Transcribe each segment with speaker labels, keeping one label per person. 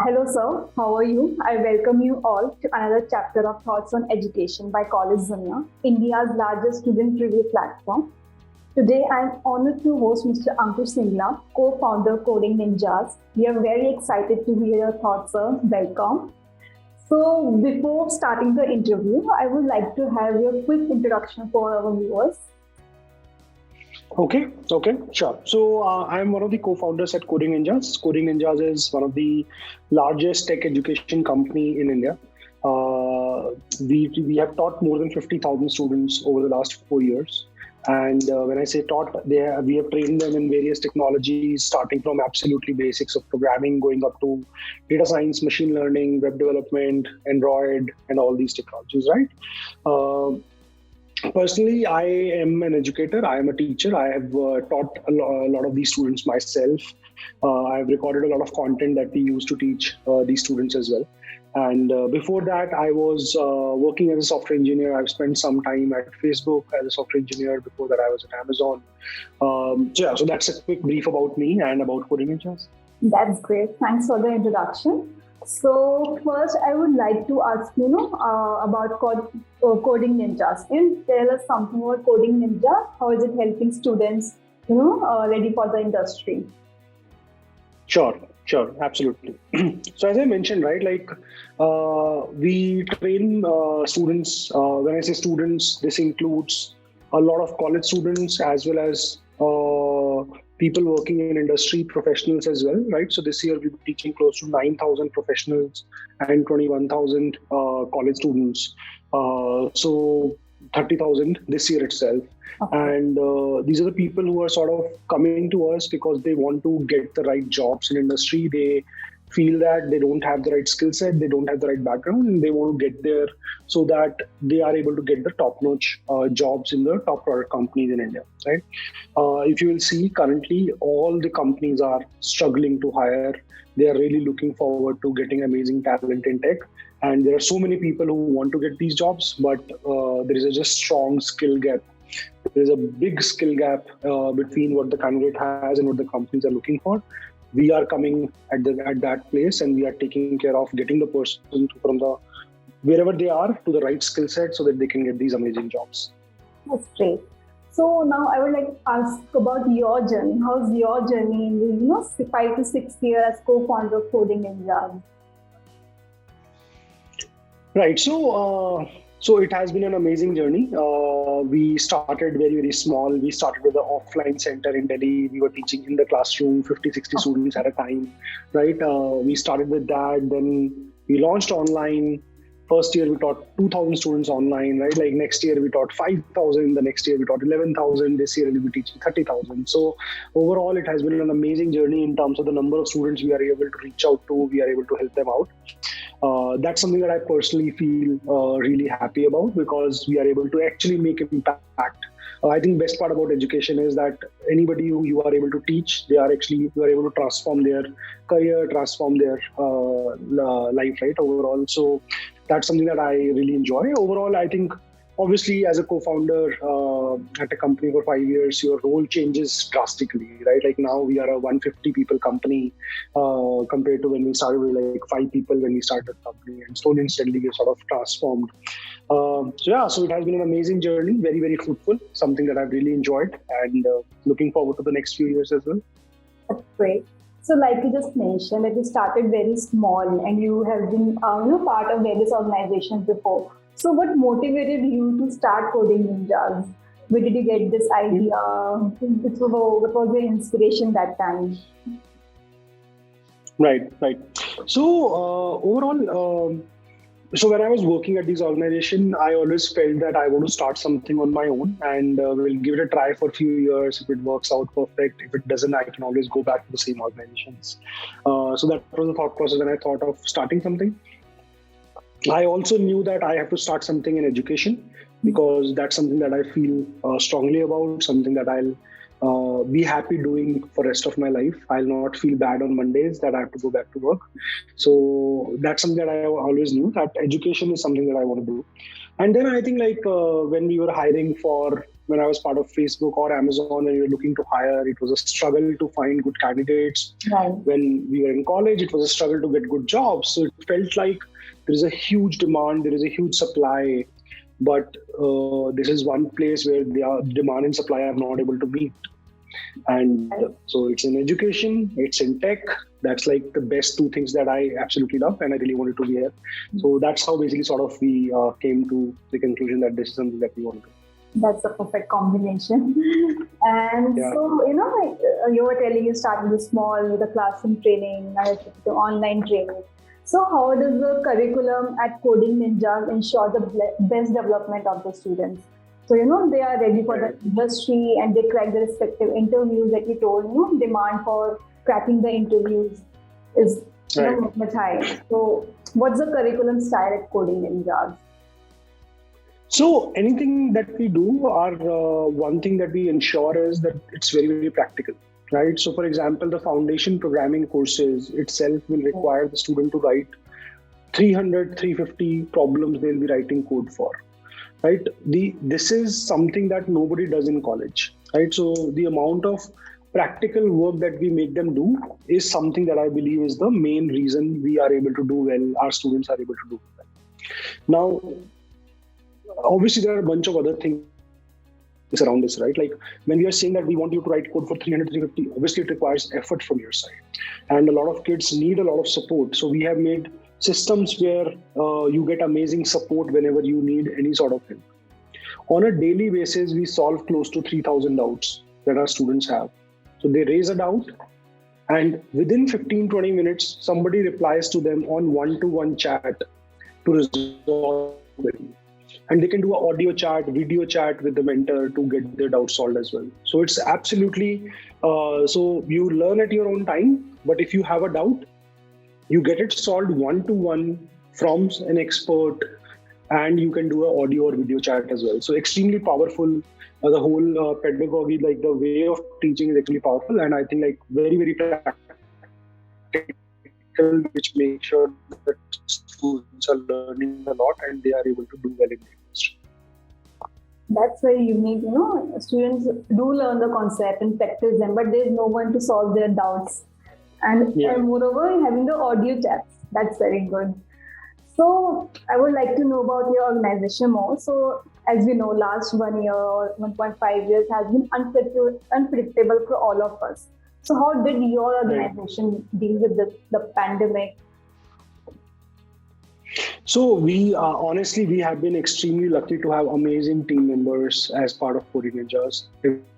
Speaker 1: Hello, sir. How are you? I welcome you all to another chapter of Thoughts on Education by College Dunya, India's largest student review platform. Today, I am honored to host Mr. Ankush Singla, co-founder Coding Ninjas. We are very excited to hear your thoughts, sir. Welcome. So, before starting the interview, I would like to have your quick introduction for our viewers.
Speaker 2: Okay, sure. So I'm one of the co-founders at Coding Ninjas. Coding Ninjas is one of the largest tech education company in India. We have taught more than 50,000 students over the last 4 years. And when I say taught, we have trained them in various technologies, starting from absolutely basics of programming, going up to data science, machine learning, web development, Android, and all these technologies, right? Personally, I am an educator. I am a teacher. I have taught a lot of these students myself. I have recorded a lot of content that we use to teach these students as well. And before that, I was working as a software engineer. I've spent some time at Facebook as a software engineer. Before that, I was at Amazon. So that's a quick brief about me and about Coding Ninjas.
Speaker 1: That's great. Thanks for the introduction. So first, I would like to ask about Coding Ninjas. Can you tell us something about Coding Ninja? How is it helping students, ready for the industry?
Speaker 2: Sure, absolutely. So as I mentioned, right, we train students. When I say students, this includes a lot of college students as well as people working in industry, professionals as well, right? So this year we'll be teaching close to 9,000 professionals and 21,000 college students. So 30,000 this year itself. Okay. And these are the people who are sort of coming to us because they want to get the right jobs in industry. They feel that they don't have the right skill set, they don't have the right background, and they want to get there so that they are able to get the top-notch jobs in the top product companies in India, right? If you will see, currently all the companies are struggling to hire. They are really looking forward to getting amazing talent in tech. And there are so many people who want to get these jobs, but there is a just strong skill gap. There is a big skill gap between what the candidate has and what the companies are looking for. We are coming at that place, and we are taking care of getting the person from the wherever they are to the right skill set so that they can get these amazing jobs.
Speaker 1: That's great. So now I would like to ask about your journey. How's your journey in the 5 to 6 years as co-founder of Coding Ninjas?
Speaker 2: Right. So it has been an amazing journey. We started very, very small. We started with an offline center in Delhi. We were teaching in the classroom, 50, 60 students at a time, right? We started with that. Then we launched online. First year, we taught 2,000 students online, right? Like next year, we taught 5,000. The next year, we taught 11,000. This year, we'll be teaching 30,000. So overall, it has been an amazing journey in terms of the number of students we are able to reach out to. We are able to help them out. That's something that I personally feel really happy about because we are able to actually make impact. I think best part about education is that anybody who you are able to teach, you are able to transform their career, transform their life, right? Overall, so that's something that I really enjoy. Overall, I think obviously as a co-founder at a company for 5 years, your role changes drastically, right? Like now we are a 150 people company compared to when we started with like 5 people when we started the company, and slowly and steadily we sort of transformed. So it has been an amazing journey, very, very fruitful, something that I've really enjoyed, and looking forward to the next few years as well.
Speaker 1: That's great. So like you just mentioned that you started very small and you have been part of various organizations before. So what motivated you to start Coding Ninjas? Where did you get this idea? What was the inspiration that time?
Speaker 2: Right. So overall, so when I was working at this organization, I always felt that I want to start something on my own, and we'll give it a try for a few years. If it works out perfect, if it doesn't, I can always go back to the same organizations. So that was the thought process when I thought of starting something. I also knew that I have to start something in education because that's something that I feel strongly about, something that I'll be happy doing for the rest of my life. I'll not feel bad on Mondays that I have to go back to work. So that's something that I always knew, that education is something that I want to do. And then I think when we were hiring for when I was part of Facebook or Amazon and we were looking to hire, it was a struggle to find good candidates.
Speaker 1: Right.
Speaker 2: When we were in college, it was a struggle to get good jobs. So it felt like there is a huge demand, there is a huge supply, but this is one place where the demand and supply are not able to meet. And so it's in education, it's in tech. That's like the best two things that I absolutely love and I really wanted to be here. So that's how basically sort of we came to the conclusion that this is something that we want to do.
Speaker 1: That's a perfect combination. And so, you were telling you started with small with the classroom training, to online training. So how does the curriculum at Coding Ninjas ensure the best development of the students? So, they are ready for the industry and they crack the respective interviews that you told, demand for cracking the interviews is much high. So what's the curriculum style at Coding Ninjas?
Speaker 2: So anything that we do, one thing that we ensure is that it's very, very practical, right? So for example, the foundation programming courses itself will require the student to write 300, 350 problems they'll be writing code for, right? This is something that nobody does in college, right? So the amount of practical work that we make them do is something that I believe is the main reason we are able to do well, our students are able to do well. Now, obviously, there are a bunch of other things around this, right? Like when we are saying that we want you to write code for 300, 350, obviously it requires effort from your side. And a lot of kids need a lot of support. So we have made systems where you get amazing support whenever you need any sort of help. On a daily basis, we solve close to 3,000 doubts that our students have. So they raise a doubt and within 15-20 minutes, somebody replies to them on one-to-one chat to resolve it. And they can do an audio chat, video chat with the mentor to get their doubt solved as well. So it's absolutely, so you learn at your own time, but if you have a doubt, you get it solved one-to-one from an expert and you can do an audio or video chat as well. So extremely powerful. The whole pedagogy, like the way of teaching is actually powerful. And I think like very, very practical, which makes sure that students are learning a lot and they are able to do well in the industry.
Speaker 1: That's very unique. Students do learn the concept and practice them, but there's no one to solve their doubts. And moreover, having the audio chats, that's very good. So I would like to know about your organization more. So as we know, last 1 year or 1.5 years has been unpredictable for all of us. So how did your organization deal with the pandemic?
Speaker 2: So we honestly, we have been extremely lucky to have amazing team members as part of Coding Ninjas.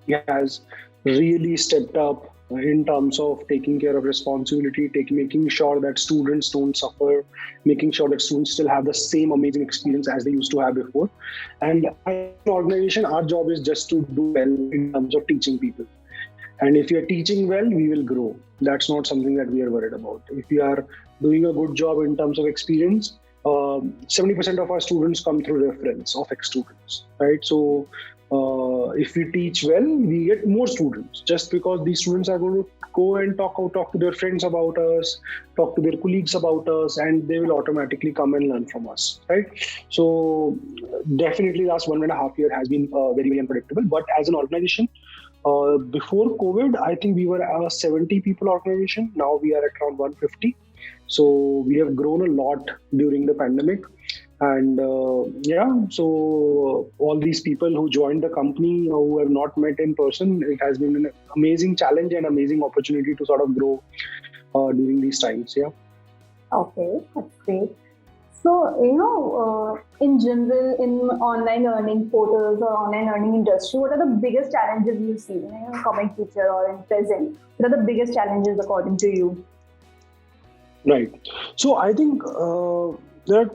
Speaker 2: He has really stepped up in terms of taking care of responsibility, making sure that students don't suffer, making sure that students still have the same amazing experience as they used to have before. And as an organization, our job is just to do well in terms of teaching people. And if you're teaching well, we will grow. That's not something that we are worried about. If we are doing a good job in terms of experience, 70% of our students come through reference of ex-students, right? So if we teach well, we get more students just because these students are going to go and talk to their friends about us, talk to their colleagues about us, and they will automatically come and learn from us, right? So definitely last 1.5 years has been very, very unpredictable. But as an organization, before COVID, I think we were a 70 people organization. Now we are at around 150. So we have grown a lot during the pandemic. And so all these people who joined the company who have not met in person, it has been an amazing challenge and amazing opportunity to sort of grow during these times. Yeah.
Speaker 1: Okay, that's great. So, in general, in online learning portals or online learning industry, what are the biggest challenges you see in coming future or in present? What are the biggest challenges according to you?
Speaker 2: Right. So I think there are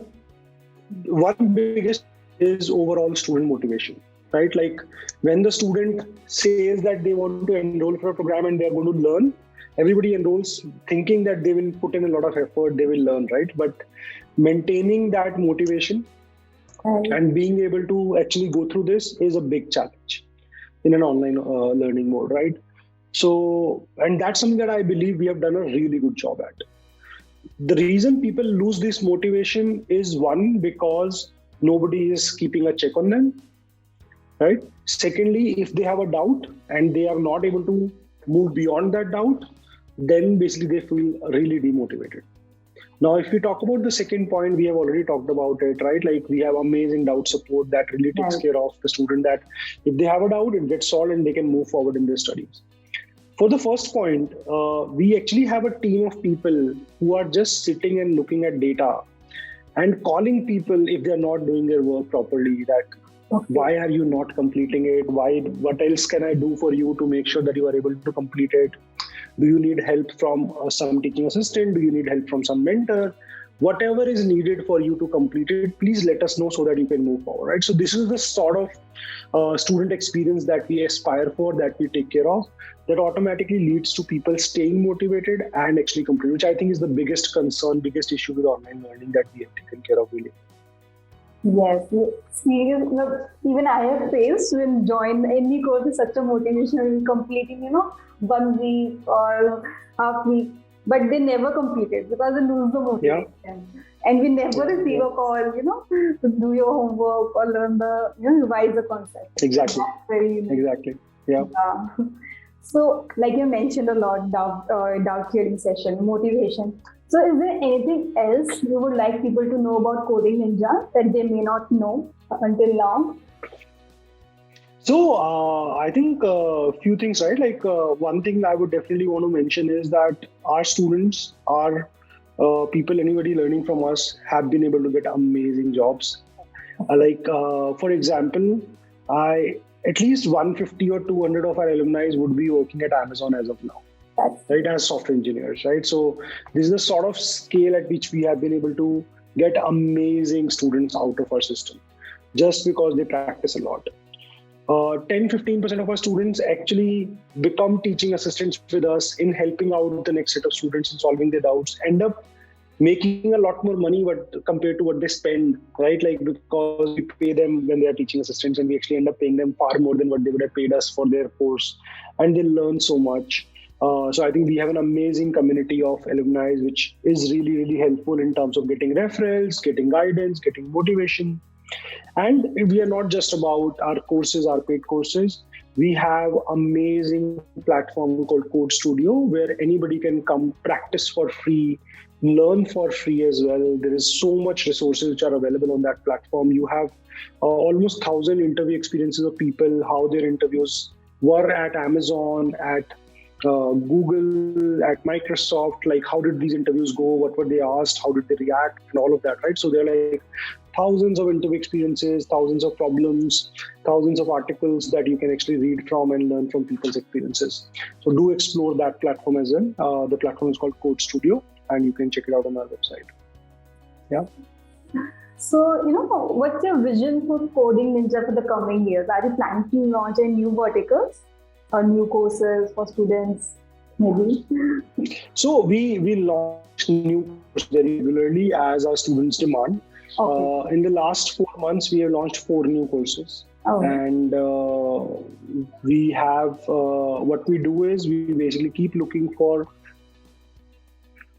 Speaker 2: one biggest is overall student motivation, right? Like when the student says that they want to enroll for a program and they're going to learn, everybody enrolls thinking that they will put in a lot of effort, they will learn, right? But maintaining that motivation and being able to actually go through this is a big challenge in an online learning mode, right? So, and that's something that I believe we have done a really good job at. The reason people lose this motivation is one, because nobody is keeping a check on them. right? Secondly, if they have a doubt and they are not able to move beyond that doubt, then basically they feel really demotivated. Now, if we talk about the second point, we have already talked about it, right? Like we have amazing doubt support that really takes care of the student, that if they have a doubt, it gets solved and they can move forward in their studies. For the first point, we actually have a team of people who are just sitting and looking at data and calling people if they're not doing their work properly, that why are you not completing it? What else can I do for you to make sure that you are able to complete it? Do you need help from some teaching assistant? Do you need help from some mentor? Whatever is needed for you to complete it, please let us know so that you can move forward, right? So this is the sort of student experience that we aspire for, that we take care of, that automatically leads to people staying motivated and actually complete, which I think is the biggest concern, biggest issue with online learning that we have taken care of really.
Speaker 1: Yes, even I have faced when join any course is such a motivation completing, 1 week or half week, but they never complete it because they lose the motivation. Yeah. And we never receive a call, to do your homework or learn revise the concept.
Speaker 2: Exactly.
Speaker 1: That's very unique.
Speaker 2: Exactly. Yeah.
Speaker 1: So, like you mentioned a lot, doubt clearing session, motivation. So is there anything else you would like people to know about Coding Ninja that they may not know until now?
Speaker 2: So I think a few things, right? Like one thing I would definitely want to mention is that our students, our people, anybody learning from us have been able to get amazing jobs. For example, at least 150 or 200 of our alumni would be working at Amazon as of now. Right, as software engineers, right? So this is the sort of scale at which we have been able to get amazing students out of our system just because they practice a lot. 10-15% of our students actually become teaching assistants with us in helping out the next set of students in solving their doubts, end up making a lot more money compared to what they spend, right? Like because we pay them when they are teaching assistants, and we actually end up paying them far more than what they would have paid us for their course, and they learn so much. So I think we have an amazing community of alumni, which is really, really helpful in terms of getting referrals, getting guidance, getting motivation. And we are not just about our courses, our paid courses. We have amazing platform called Code Studio, where anybody can come practice for free, learn for free as well. There is so much resources which are available on that platform. You have almost 1,000 interview experiences of people, how their interviews were at Amazon, at Google, at Microsoft, like how did these interviews go, what were they asked, how did they react, and all of that, right? So there are like thousands of interview experiences, thousands of problems, thousands of articles that you can actually read from and learn from people's experiences. So do explore that platform as well. The platform is called Code Studio, and you can check it out on our website. Yeah.
Speaker 1: So, what's your vision for Coding Ninja for the coming years? Are you planning to launch any new verticals or new courses for students, maybe?
Speaker 2: So we launch new courses very regularly as our students demand. Okay. In the last 4 months, we have launched 4 new courses. Oh. And we have, what we do is we basically keep looking for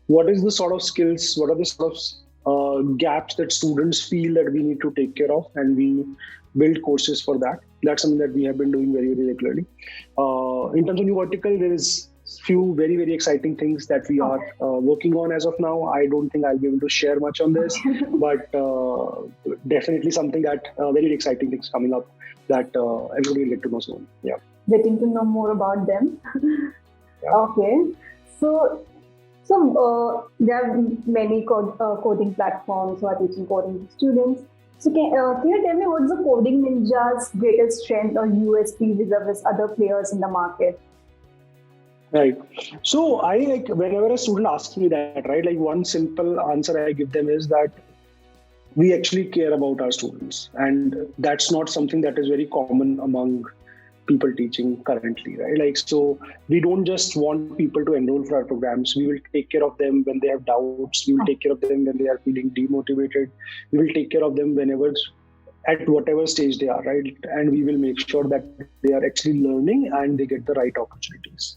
Speaker 2: what is the sort of skills, what are the sort of gaps that students feel that we need to take care of, and we build courses for that. That's something that we have been doing very, very regularly. In terms of new vertical, there is few very, very exciting things that we are working on as of now. I don't think I'll be able to share much on this, but definitely something that very exciting things coming up that everybody will get to know soon. Yeah.
Speaker 1: Getting to know more about them. Yeah. Okay. So there are many coding platforms who are teaching coding to students. So can you tell me what's the Coding Ninja's greatest strength or USP vis-a-vis other players in the market?
Speaker 2: Right. So whenever a student asks me that, right, like one simple answer I give them is that we actually care about our students. And that's not something that is very common among people teaching currently, right? Like, so we don't just want people to enroll for our programs. We will take care of them when they have doubts. We will take care of them when they are feeling demotivated. We will take care of them at whatever stage they are, right? And we will make sure that they are actually learning and they get the right opportunities.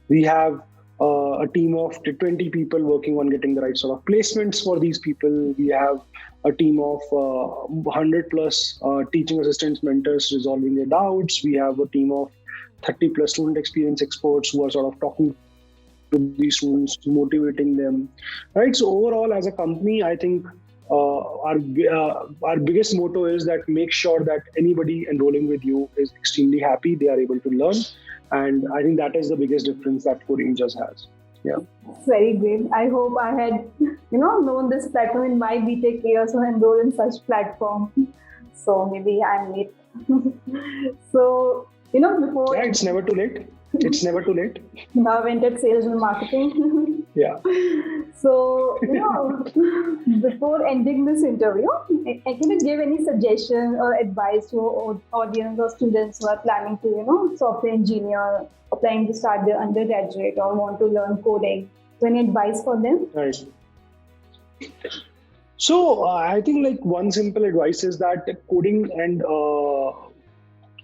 Speaker 2: We have a team of 20 people working on getting the right sort of placements for these people. We have a team of 100 plus teaching assistants, mentors resolving their doubts. We have a team of 30 plus student experience experts who are sort of talking to these students, motivating them, right? So overall, as a company, I think our biggest motto is that make sure that anybody enrolling with you is extremely happy, they are able to learn, and I think that is the biggest difference that CodeAngels has. Yeah,
Speaker 1: Very great. I hope I had, known this platform in my BTech years or enrolled in such platform. So maybe I'm late. So, before
Speaker 2: yeah, it's never too late. It's never too late.
Speaker 1: now I entered sales and marketing.
Speaker 2: Yeah.
Speaker 1: So, before ending this interview, can you give any suggestion or advice to audience or students who are planning to, software engineer or planning to start their undergraduate or want to learn coding? Any advice for them?
Speaker 2: Right. So I think like one simple advice is that coding and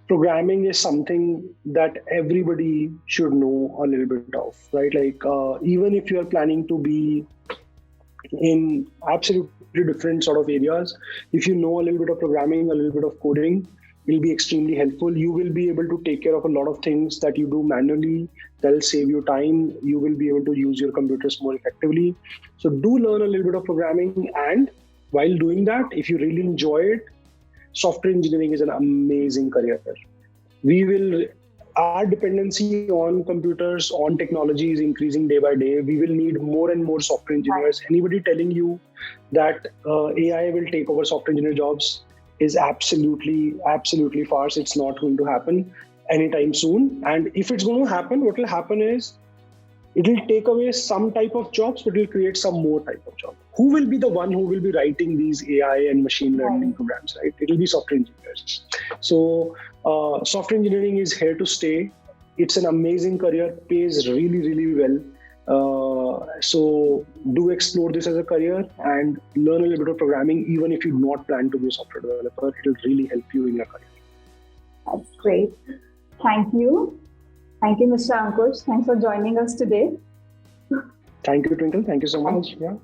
Speaker 2: programming is something that everybody should know a little bit of, right? Like even if you are planning to be in absolutely different sort of areas, if you know a little bit of programming, a little bit of coding, will be extremely helpful. You will be able to take care of a lot of things that you do manually. That'll save you time. You will be able to use your computers more effectively. So do learn a little bit of programming, and while doing that, if you really enjoy it, software engineering is an amazing career. Our dependency on computers, on technology is increasing day by day. We will need more and more software engineers. Anybody telling you that AI will take over software engineer jobs is absolutely farce. It's not going to happen anytime soon. And if it's going to happen, what will happen is it will take away some type of jobs, but it will create some more type of jobs. Who will be the one who will be writing these AI and machine learning programs, right? It will be software engineers. So software engineering is here to stay. It's an amazing career, pays really, really well. So do explore this as a career and learn a little bit of programming. Even if you do not plan to be a software developer, it will really help you in your career.
Speaker 1: That's great. Thank you. Thank you, Mr. Ankush. Thanks for joining us today.
Speaker 2: Thank you, Twinkle. Thank you so much. Yeah.